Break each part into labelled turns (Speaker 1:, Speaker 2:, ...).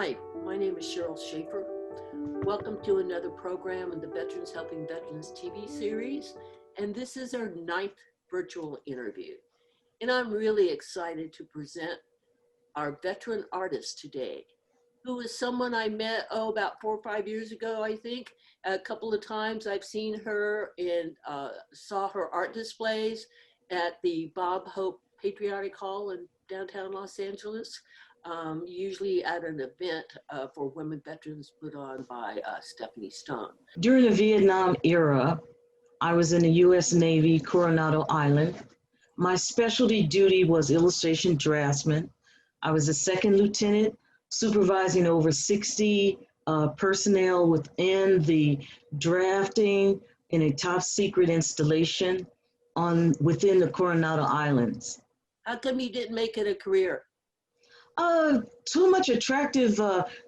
Speaker 1: Hi, my name is Sheryl Shaffer. Welcome to another program in the Veterans Helping Veterans TV series, and this is our 9th virtual interview. And I'm really excited to present our veteran artist today, who is someone I met, about 4 or 5 years ago, I think. A couple of times I've seen her and saw her art displays at the Bob Hope Patriotic Hall in downtown Los Angeles. Usually at an event for women veterans put on by Stephanie Stone.
Speaker 2: During the Vietnam era, I was in the U.S. Navy, Coronado Island. My specialty duty was illustration draftsman. I was a second lieutenant supervising over 60 personnel within the drafting in a top secret installation within the Coronado Islands.
Speaker 1: How come you didn't make it a career?
Speaker 2: Too much attractive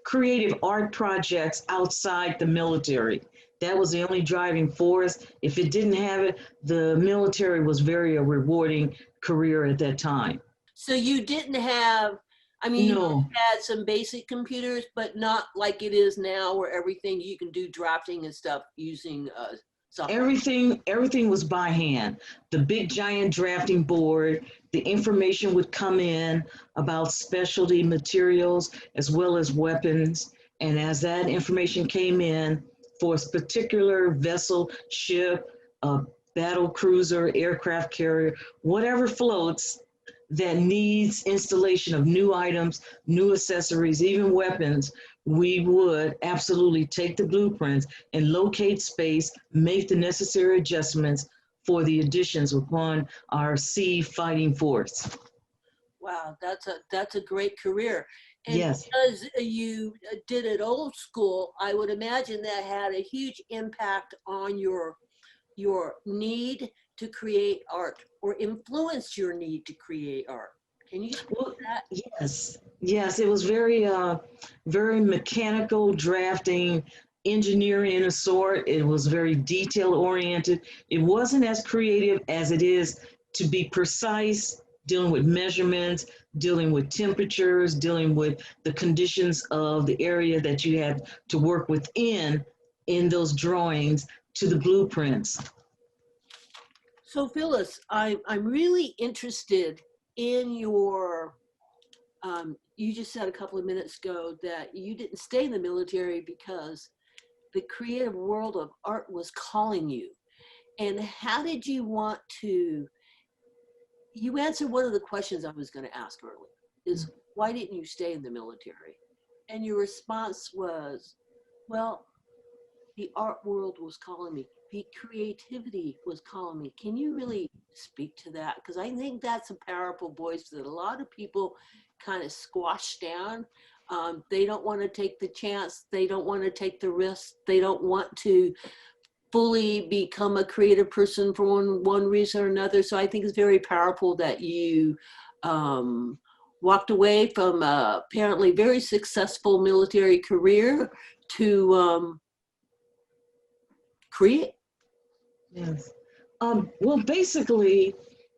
Speaker 2: creative art projects outside the military. That was the only driving force. If it didn't have it, the military was very a rewarding career at that time.
Speaker 1: So you didn't have,
Speaker 2: No.
Speaker 1: You had some basic computers, but not like it is now where everything you can do drafting and stuff using software.
Speaker 2: Everything was by hand. The big giant drafting board, the information would come in about specialty materials as well as weapons. And as that information came in for a particular vessel, ship, battle cruiser, aircraft carrier, whatever floats that needs installation of new items, new accessories, even weapons, we would absolutely take the blueprints and locate space, make the necessary adjustments for the additions upon our sea fighting force.
Speaker 1: Wow, that's a great career. And
Speaker 2: yes.
Speaker 1: Because you did it old school, I would imagine that had a huge impact on your need to create art, or influenced your need to create art. Can you speak to that?
Speaker 2: Yes, it was very mechanical drafting, engineering in a sort. It was very detail oriented. It wasn't as creative as it is to be precise, dealing with measurements, dealing with temperatures, dealing with the conditions of the area that you had to work within in those drawings to the blueprints.
Speaker 1: So Phyllis, I'm really interested in your, you just said a couple of minutes ago that you didn't stay in the military because the creative world of art was calling you. And how did you want to, you answered one of the questions I was going to ask earlier, is why didn't you stay in the military? And your response was, well, the art world was calling me. The creativity was calling me. Can you really speak to that? Because I think that's a powerful voice that a lot of people kind of squash down. They don't want to take the chance. They don't want to take the risk. They don't want to fully become a creative person for one reason or another. So I think it's very powerful that you walked away from a apparently very successful military career to create.
Speaker 2: Yes. Well, basically,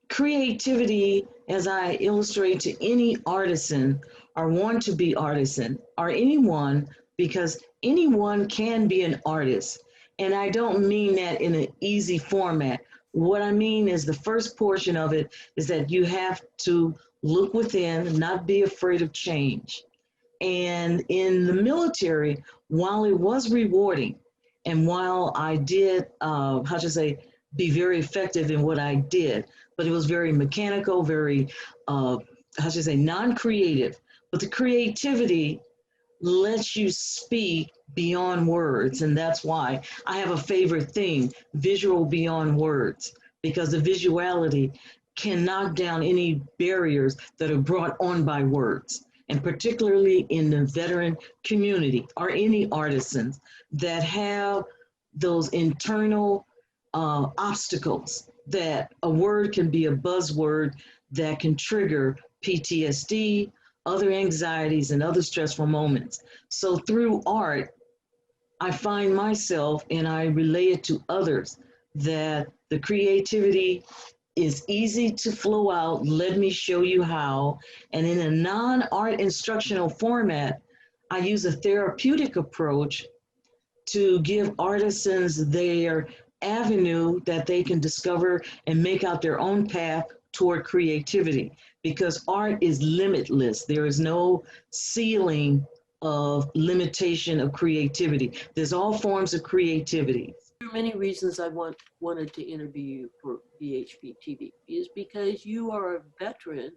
Speaker 2: creativity, as I illustrate to any artisan or want to be artisan, or anyone, because anyone can be an artist. And I don't mean that in an easy format. What I mean is the first portion of it is that you have to look within, not be afraid of change. And in the military, while it was rewarding, and while I did, be very effective in what I did, but it was very mechanical, very, non-creative. But the creativity lets you speak beyond words. And that's why I have a favorite thing, visual beyond words, because the visuality can knock down any barriers that are brought on by words. And particularly in the veteran community or any artisans that have those internal obstacles, that a word can be a buzzword that can trigger PTSD, other anxieties, and other stressful moments. So through art, I find myself, and I relay it to others, that the creativity is easy to flow out. Let me show you how. And in a non-art instructional format, I use a therapeutic approach to give artisans their avenue that they can discover and make out their own path toward creativity, because art is limitless. There is no ceiling of limitation of creativity. There's all forms of creativity.
Speaker 1: There are many reasons I wanted to interview you for VHP TV is because you are a veteran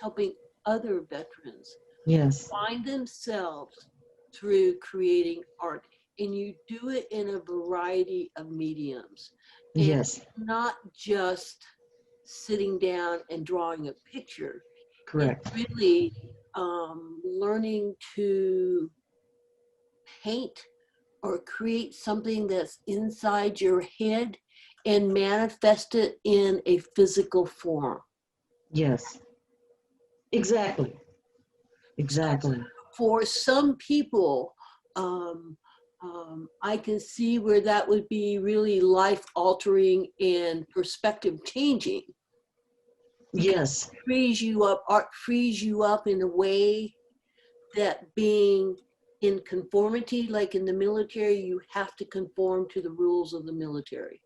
Speaker 1: helping other veterans
Speaker 2: Yes,
Speaker 1: find themselves through creating art. And you do it in a variety of mediums. And
Speaker 2: yes,
Speaker 1: not just sitting down and drawing a picture.
Speaker 2: correct.
Speaker 1: It's really learning to paint or create something that's inside your head and manifest it in a physical form.
Speaker 2: Yes, exactly, exactly.
Speaker 1: For some people, I can see where that would be really life altering and perspective changing.
Speaker 2: Yes,
Speaker 1: Frees you up, art frees you up in a way that being in conformity, like in the military, you have to conform to the rules of the military.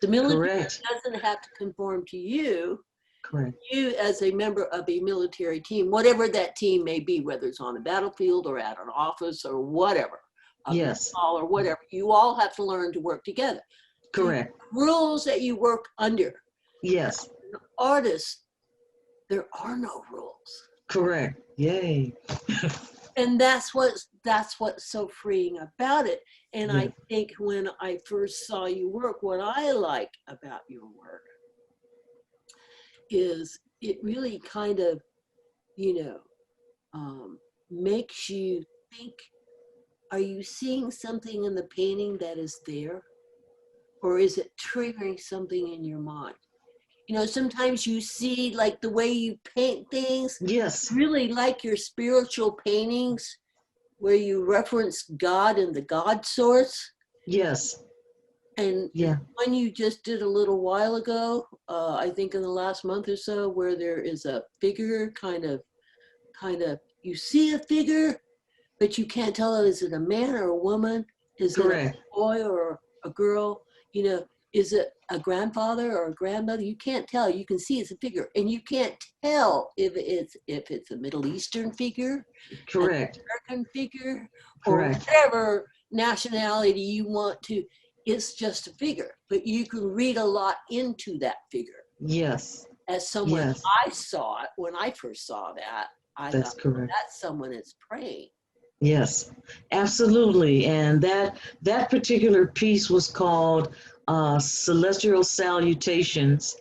Speaker 1: The military
Speaker 2: correct,
Speaker 1: doesn't have to conform to you.
Speaker 2: correct.
Speaker 1: You, as a member of a military team, whatever that team may be, whether it's on a battlefield or at an office or whatever, a
Speaker 2: Yes,
Speaker 1: hall or whatever, you all have to learn to work together.
Speaker 2: correct.
Speaker 1: Rules that you work under.
Speaker 2: Yes,
Speaker 1: Artists, there are no rules.
Speaker 2: correct. Yay.
Speaker 1: And that's what's so freeing about it. And
Speaker 2: Yeah.
Speaker 1: I think when I first saw you work, what I like about your work is it really kind of, you know, makes you think, are you seeing something in the painting that is there? Or is it triggering something in your mind? You know, sometimes you see like the way you paint things,
Speaker 2: Yes,
Speaker 1: really like your spiritual paintings where you reference God and the God source.
Speaker 2: yes,
Speaker 1: And
Speaker 2: yeah,
Speaker 1: one you just did a little while ago, I think in the last month or so, where there is a figure kind of, you see a figure, but you can't tell is it a man or a woman? Is it a
Speaker 2: correct.
Speaker 1: boy or a girl? You know, is it a grandfather or a grandmother? You can't tell. You can see it's a figure, and you can't tell if it's a Middle Eastern figure, an
Speaker 2: Correct,
Speaker 1: American figure, or
Speaker 2: correct.
Speaker 1: whatever nationality you want to. It's just a figure, but you can read a lot into that figure.
Speaker 2: Yes,
Speaker 1: As someone,
Speaker 2: yes,
Speaker 1: I saw it when I first saw that, I
Speaker 2: that's
Speaker 1: thought,
Speaker 2: correct.
Speaker 1: that's someone that's praying.
Speaker 2: Yes, absolutely. And that particular piece was called Celestial Salutations.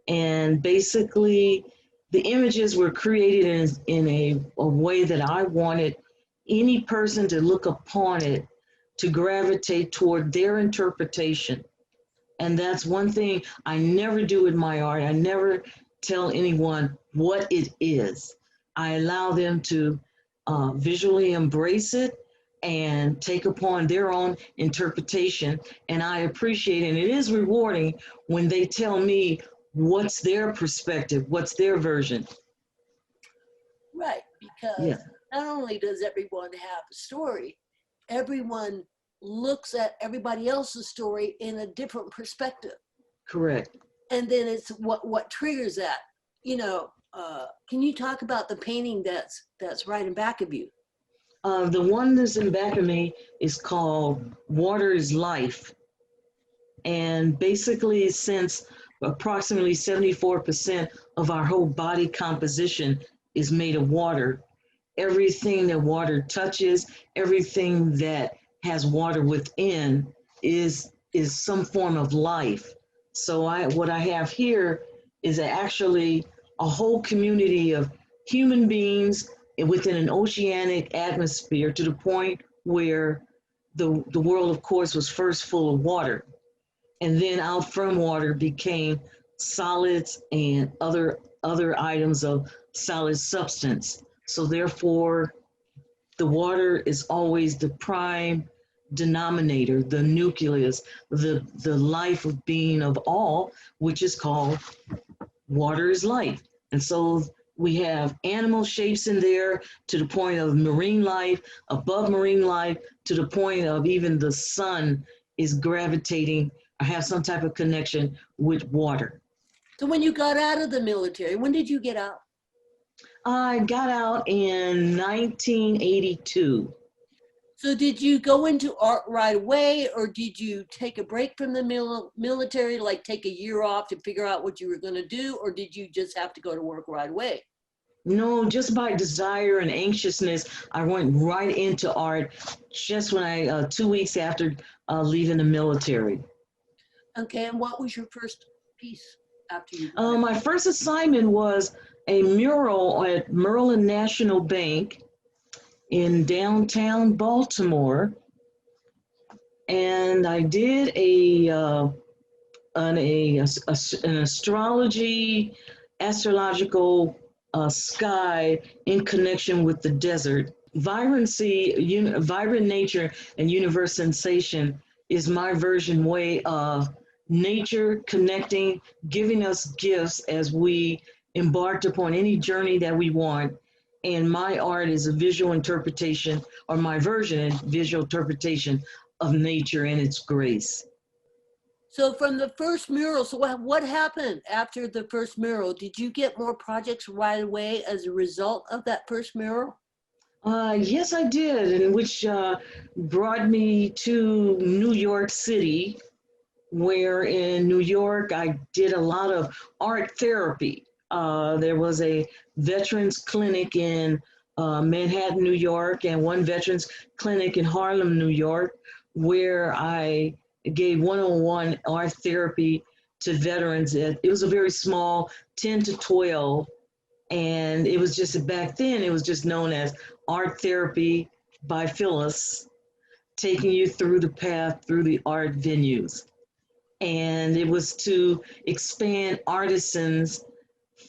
Speaker 2: And basically, the images were created in a way that I wanted any person to look upon it to gravitate toward their interpretation. And that's one thing I never do in my art. I never tell anyone what it is. I allow them to visually embrace it and take upon their own interpretation. And I appreciate it. And it is rewarding when they tell me what's their perspective, what's their version.
Speaker 1: Right, because
Speaker 2: Yeah,
Speaker 1: not only does everyone have a story, everyone looks at everybody else's story in a different perspective.
Speaker 2: correct.
Speaker 1: And then it's what triggers that. You know, can you talk about the painting that's right in back of you?
Speaker 2: The one that's in back of me is called Water is Life. And basically, since approximately 74% of our whole body composition is made of water, everything that water touches, everything that has water within is some form of life. So what I have here is actually a whole community of human beings within an oceanic atmosphere, to the point where the world, of course, was first full of water. And then out from water became solids and other items of solid substance. So therefore, the water is always the prime denominator, the nucleus, the life of being of all, which is called water is life. And so We have animal shapes in there to the point of marine life, above marine life, to the point of even the sun is gravitating or have some type of connection with water.
Speaker 1: So when you got out of the military, when did you get out?
Speaker 2: I got out in 1982.
Speaker 1: So did you go into art right away, or did you take a break from the military, like take a year off to figure out what you were going to do, or did you just have to go to work right away?
Speaker 2: No, just by desire and anxiousness, I went right into art just when 2 weeks after leaving the military.
Speaker 1: Okay, and what was your first piece after you got out?
Speaker 2: My first assignment was a mural at Maryland National Bank in downtown Baltimore. And I did an astrological sky in connection with the desert. Vibrant nature and universe sensation is my way of nature connecting, giving us gifts as we embarked upon any journey that we want. And my art is a visual interpretation, or my version is visual interpretation of nature and its grace.
Speaker 1: So from the first mural, so what happened after the first mural? Did you get more projects right away as a result of that first mural?
Speaker 2: Yes, I did, and which brought me to New York City, where in New York I did a lot of art therapy. There was a veterans clinic in Manhattan, New York, and one veterans clinic in Harlem, New York, where I gave one-on-one art therapy to veterans. It was a very small 10 to 12, and it was just back then, it was just known as art therapy by Phyllis, taking you through the path through the art venues. And it was to expand artisans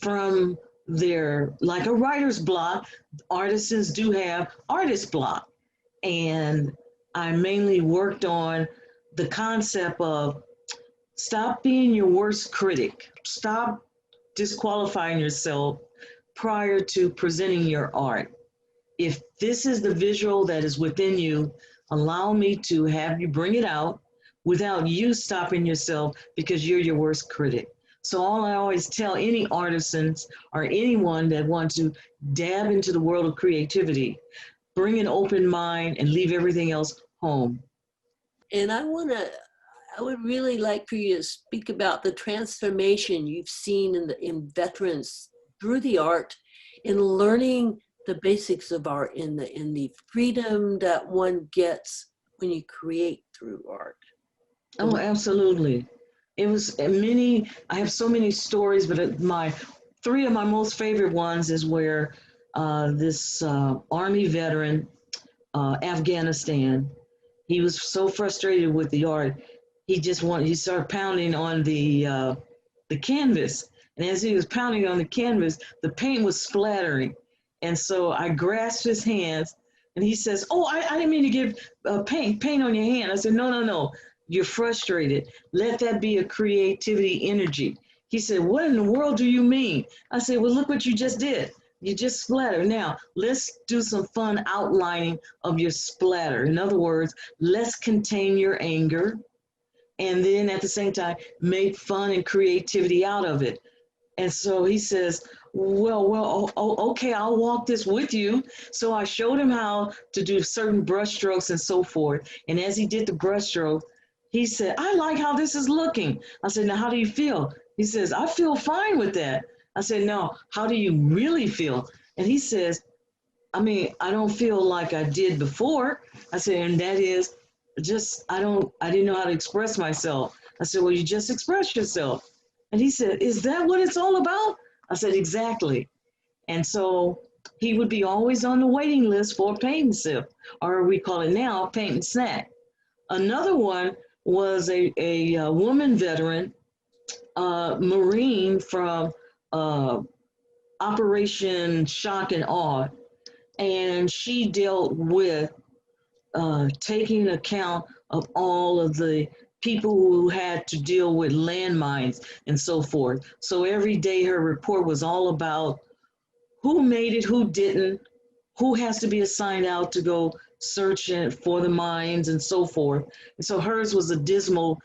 Speaker 2: from their, like a writer's block, artisans do have artist block. And I mainly worked on the concept of stop being your worst critic, stop disqualifying yourself prior to presenting your art. If this is the visual that is within you, allow me to have you bring it out without you stopping yourself because you're your worst critic. So all I always tell any artisans or anyone that wants to dab into the world of creativity, bring an open mind and leave everything else home.
Speaker 1: And I would really like for you to speak about the transformation you've seen in veterans through the art, in learning the basics of art, in the freedom that one gets when you create through art.
Speaker 2: Oh, absolutely. It was many, I have so many stories, but three of my most favorite ones is where this Army veteran, Afghanistan, he was so frustrated with the art, he started pounding on the canvas. And as he was pounding on the canvas, the paint was splattering. And so I grasped his hands and he says, "Oh, I didn't mean to give paint on your hand." I said, no, you're frustrated. Let that be a creativity energy. He said, "What in the world do you mean?" I said, "Well, look what you just did. You just splattered. Now, let's do some fun outlining of your splatter. In other words, let's contain your anger. And then at the same time, make fun and creativity out of it." And so he says, well, okay, I'll walk this with you. So I showed him how to do certain brush strokes and so forth. And as he did the brush stroke, he said, "I like how this is looking." I said, "Now, how do you feel?" He says, "I feel fine with that." I said, "No, how do you really feel?" And he says, "I don't feel like I did before." I said, "And that is just, I didn't know how to express myself." I said, "Well, you just express yourself." And he said, "Is that what it's all about?" I said, "Exactly." And so he would be always on the waiting list for a paint and sip, or we call it now paint and snack. Another one was a woman veteran, Marine from Operation Shock and Awe. And she dealt with taking account of all of the people who had to deal with landmines and so forth. So every day her report was all about who made it, who didn't, who has to be assigned out to go search for the mines and so forth. And so hers was a dismal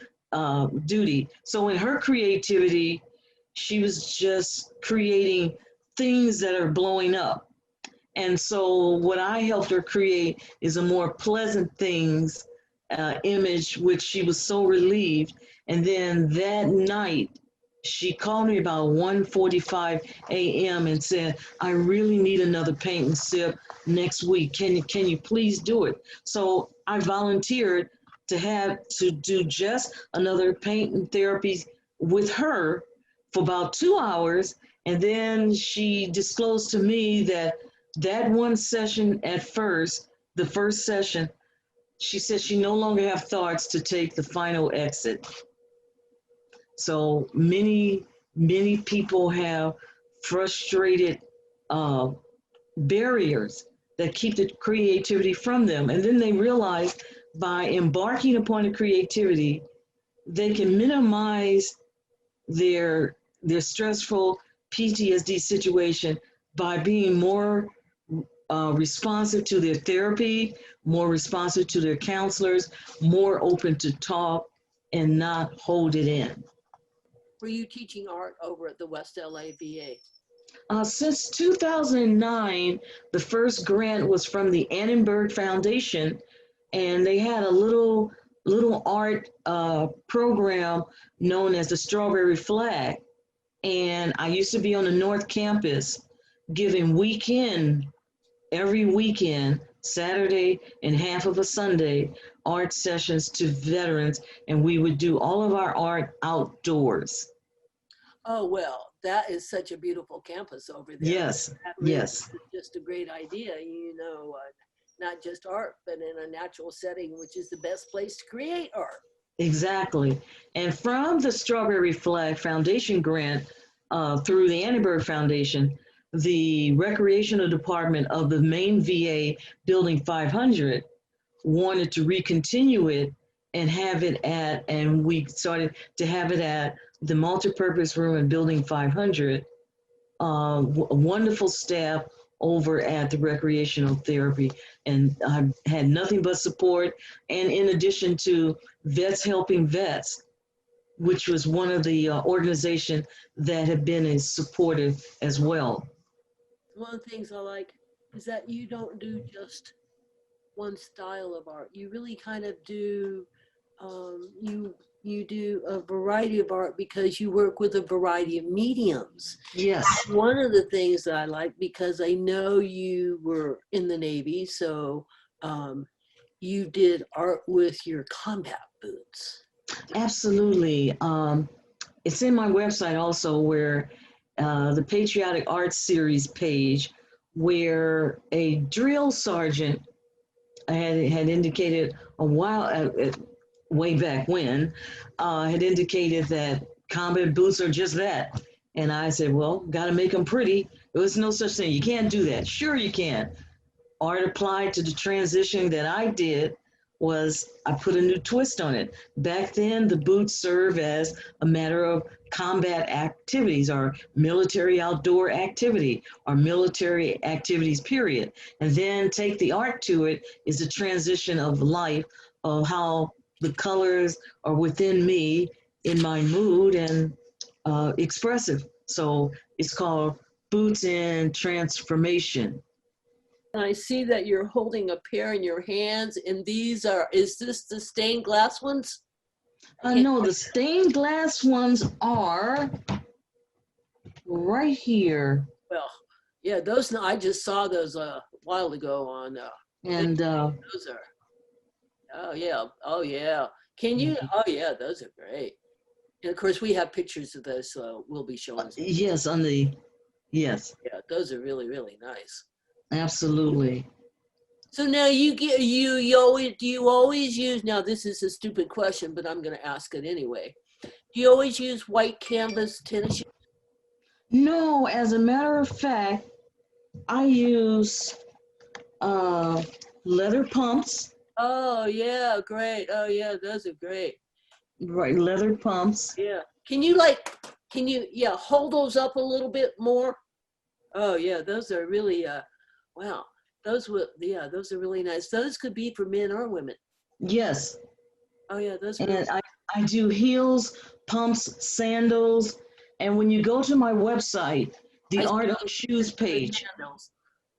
Speaker 2: duty. So in her creativity, she was just creating things that are blowing up. And so what I helped her create is a more pleasant things image, which she was so relieved. And then that night, she called me about 1:45 a.m. and said, I really need another paint and sip next week. Can you please do it? So I volunteered to do just another paint and therapy with her for about 2 hours. And then she disclosed to me that one session at first, the first session, she said she no longer have thoughts to take the final exit. So many people have frustrated barriers that keep the creativity from them. And then they realize by embarking upon the creativity, they can minimize their stressful PTSD situation by being more responsive to their therapy, more responsive to their counselors, more open to talk and not hold it in.
Speaker 1: Were you teaching art over at the West LA VA?
Speaker 2: Since 2009, the first grant was from the Annenberg Foundation, and they had a little art program known as the Strawberry Flag. And I used to be on the North Campus giving every weekend, Saturday and half of a Sunday, art sessions to veterans, and we would do all of our art outdoors.
Speaker 1: Oh, well, that is such a beautiful campus over there.
Speaker 2: Yes,
Speaker 1: That really
Speaker 2: yes.
Speaker 1: is just a great idea, not just art, but in a natural setting, which is the best place to create art.
Speaker 2: Exactly. And from the Strawberry Flag Foundation grant through the Annenberg Foundation, the recreational department of the main VA Building 500 wanted to recontinue it and and we started to have it at the multipurpose room in Building 500. Wonderful staff over at the recreational therapy, and I had nothing but support. And in addition to Vets Helping Vets, which was one of the organizations that have been as supportive as well.
Speaker 1: One of the things I like is that you don't do just one style of art. You really kind of do, you do a variety of art because you work with a variety of mediums.
Speaker 2: Yes.
Speaker 1: One of the things that I like, because I know you were in the Navy, so you did art with your combat boots.
Speaker 2: Absolutely. It's in my website also, where the Patriotic Arts Series page, where a drill sergeant had indicated a while, way back when, had indicated that combat boots are just that. And I said, well, got to make them pretty. There was no such thing. You can't do that. Sure you can. Art applied to the transition that I did was I put a new twist on it. Back then, the boots serve as a matter of combat activities or military outdoor activity or military activities, period. And then take the art to it is the transition of life, of how the colors are within me in my mood and expressive. So it's called Boots in Transformation.
Speaker 1: And I see that you're holding a pair in your hands, and is this the stained glass ones?
Speaker 2: No, the stained glass ones are right here.
Speaker 1: Well, yeah, I just saw those a while ago on,
Speaker 2: And
Speaker 1: those are, oh yeah. Can you, oh yeah, those are great. And of course we have pictures of those, so we'll be showing some.
Speaker 2: yes, yes,
Speaker 1: Yeah, those are really, really nice.
Speaker 2: absolutely.
Speaker 1: So now do you always use, now this is a stupid question, but I'm going to ask it anyway. Do you always use white canvas tennis shoes?
Speaker 2: No, as a matter of fact, I use leather pumps.
Speaker 1: Oh yeah, great. Oh yeah, those are great.
Speaker 2: Right, leather pumps.
Speaker 1: Yeah. Can you hold those up a little bit more? Oh yeah, those are really wow. Those are really nice. Those could be for men or women.
Speaker 2: Yes.
Speaker 1: Oh yeah, those are really
Speaker 2: And I do heels, pumps, sandals. And when you go to my website, the
Speaker 1: I see
Speaker 2: Art of
Speaker 1: those
Speaker 2: Shoes
Speaker 1: particular
Speaker 2: page,
Speaker 1: sandals.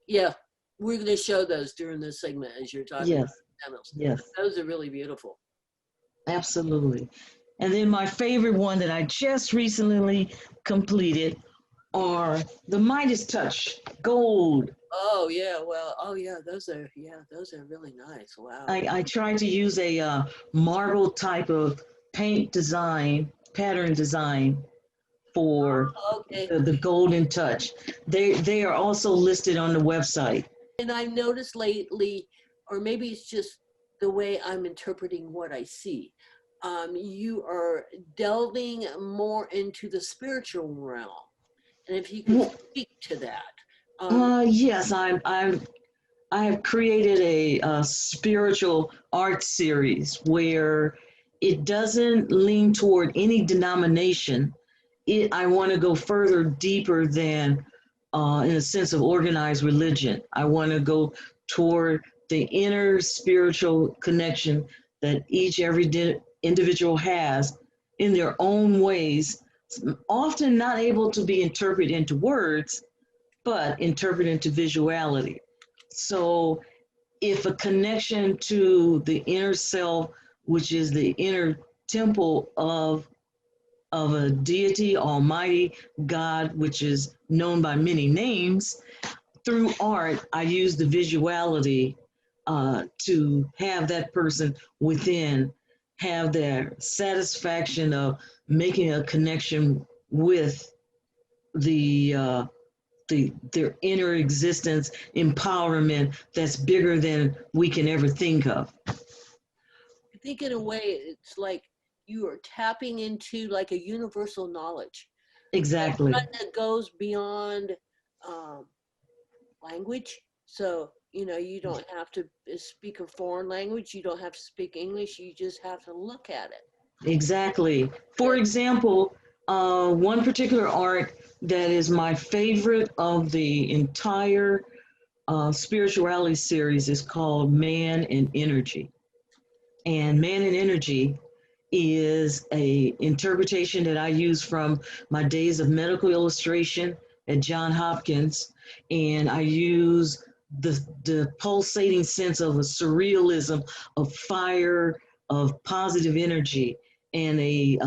Speaker 1: Yeah, we're going to show those during this segment as you're talking about
Speaker 2: yes,
Speaker 1: sandals.
Speaker 2: yes,
Speaker 1: Those are really beautiful.
Speaker 2: absolutely. And then my favorite one that I just recently completed are the Midas Touch Gold.
Speaker 1: Oh yeah, well, oh yeah, those are really nice. Wow.
Speaker 2: I tried to use a marble type of paint design, pattern design for
Speaker 1: Okay.
Speaker 2: the Golden Touch. They are also listed on the website.
Speaker 1: And I've noticed lately, or maybe it's just the way I'm interpreting what I see. You are delving more into the spiritual realm, and if you could
Speaker 2: Well,
Speaker 1: speak to that, um,
Speaker 2: yes, I have created a spiritual art series where it doesn't lean toward any denomination. I want to go further, deeper than, in a sense of organized religion. I want to go toward the inner spiritual connection that individual has in their own ways, often not able to be interpreted into words, but interpreted into visuality. So if a connection to the inner self, which is the inner temple of a deity, Almighty God, which is known by many names, through art, I use the visuality to have that person within have their satisfaction of making a connection with the their inner existence empowerment that's bigger than we can ever think of.
Speaker 1: I think in a way it's like you are tapping into like a universal knowledge that
Speaker 2: Exactly.
Speaker 1: kind of goes beyond um, language. So, you know, you don't have to speak a foreign language. You don't have to speak English. You just have to look at it.
Speaker 2: Exactly. For
Speaker 1: And
Speaker 2: example, one particular art that is my favorite of the entire spirituality series is called Man and Energy. And Man and Energy is a interpretation that I use from my days of medical illustration at John Hopkins, and I use the pulsating sense of a surrealism of fire, of positive energy, and a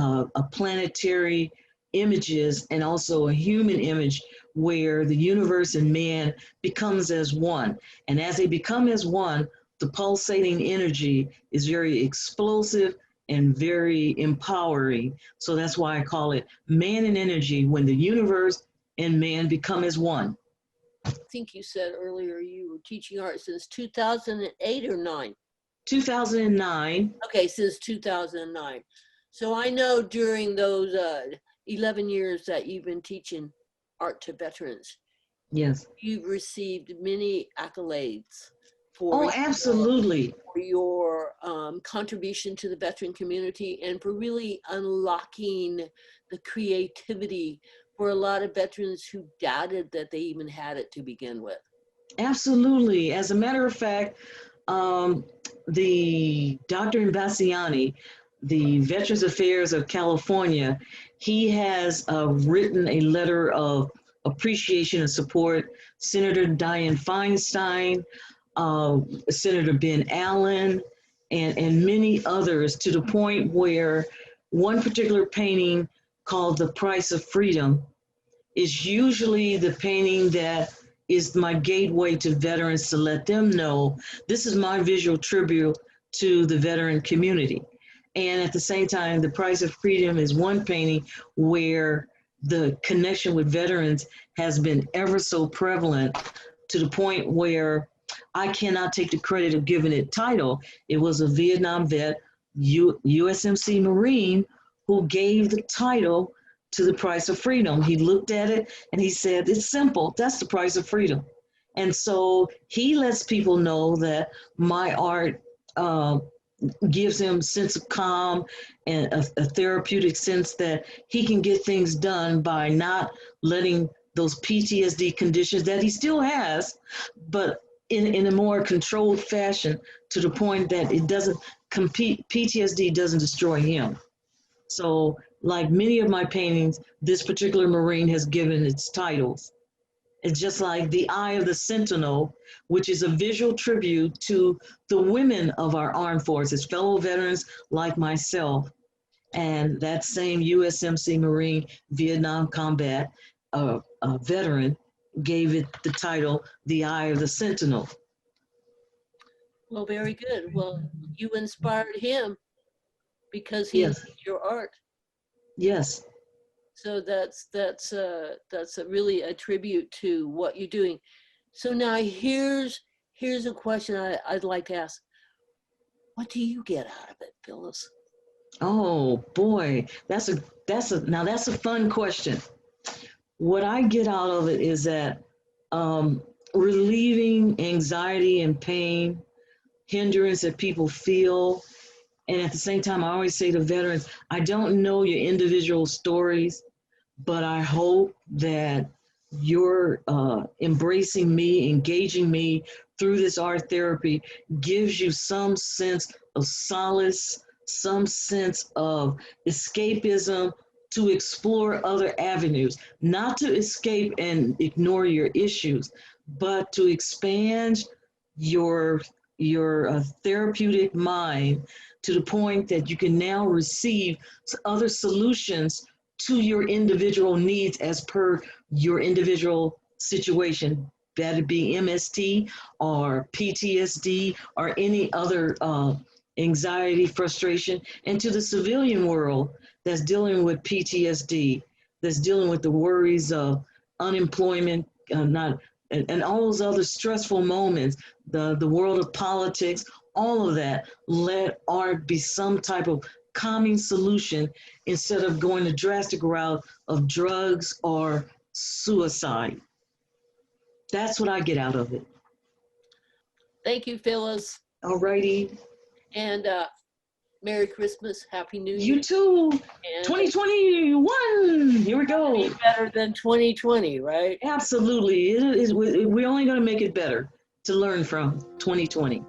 Speaker 2: planetary images, and also a human image where the universe and man becomes as one. And as they become as one, the pulsating energy is very explosive and very empowering. So that's why I call it Man and Energy, when the universe and man become as one.
Speaker 1: I think you said earlier you were teaching art since 2008 or 9.
Speaker 2: 2009,
Speaker 1: Okay, since 2009. So I know during those 11 years that you've been teaching art to veterans,
Speaker 2: yes.
Speaker 1: you've received many accolades for
Speaker 2: Oh, absolutely.
Speaker 1: your contribution to the veteran community and for really unlocking the creativity for a lot of veterans who doubted that they even had it to begin with.
Speaker 2: Absolutely. As a matter of fact, um, the Dr. Imbasciani, the Veterans Affairs of California, he has written a letter of appreciation and support. Senator Dianne Feinstein, uh, Senator Ben Allen, and many others, to the point where one particular painting called The Price of Freedom is usually the painting that is my gateway to veterans to let them know this is my visual tribute to the veteran community. And at the same time, The Price of Freedom is one painting where the connection with veterans has been ever so prevalent to the point where I cannot take the credit of giving it title. It was a Vietnam vet, USMC Marine, who gave the title to The Price of Freedom. He looked at it and he said, it's simple, that's the price of freedom. And so he lets people know that my art gives him a sense of calm and a therapeutic sense that he can get things done by not letting those PTSD conditions that he still has, but in a more controlled fashion, to the point that it doesn't compete, PTSD doesn't destroy him. So like many of my paintings, this particular Marine has given its titles. It's just like the Eye of the Sentinel, which is a visual tribute to the women of our armed forces, fellow veterans like myself. And that same USMC Marine Vietnam combat veteran gave it the title, The Eye of the Sentinel.
Speaker 1: Well, very good. Well, you inspired him because he
Speaker 2: Yes,
Speaker 1: loved your art.
Speaker 2: yes.
Speaker 1: So that's a really a tribute to what you're doing. So now here's a question I'd like to ask. What do you get out of it, Phyllis?
Speaker 2: Oh boy, that's a fun question. What I get out of it is that relieving anxiety and pain, hindrance that people feel. And at the same time, I always say to veterans, I don't know your individual stories, but I hope that you're embracing me, engaging me through this art therapy gives you some sense of solace, some sense of escapism, to explore other avenues, not to escape and ignore your issues, but to expand your therapeutic mind to the point that you can now receive other solutions to your individual needs as per your individual situation, that it be MST or PTSD or any other anxiety, frustration, and to the civilian world that's dealing with PTSD, that's dealing with the worries of unemployment, and all those other stressful moments, the world of politics, all of that. Let art be some type of calming solution instead of going the drastic route of drugs or suicide. That's what I get out of it.
Speaker 1: Thank you, Phyllis.
Speaker 2: All righty.
Speaker 1: And Merry Christmas, Happy New Year.
Speaker 2: You too.
Speaker 1: And
Speaker 2: 2021. Here we go.
Speaker 1: be better than 2020, right?
Speaker 2: Absolutely. We're only going to make it better to learn from 2020.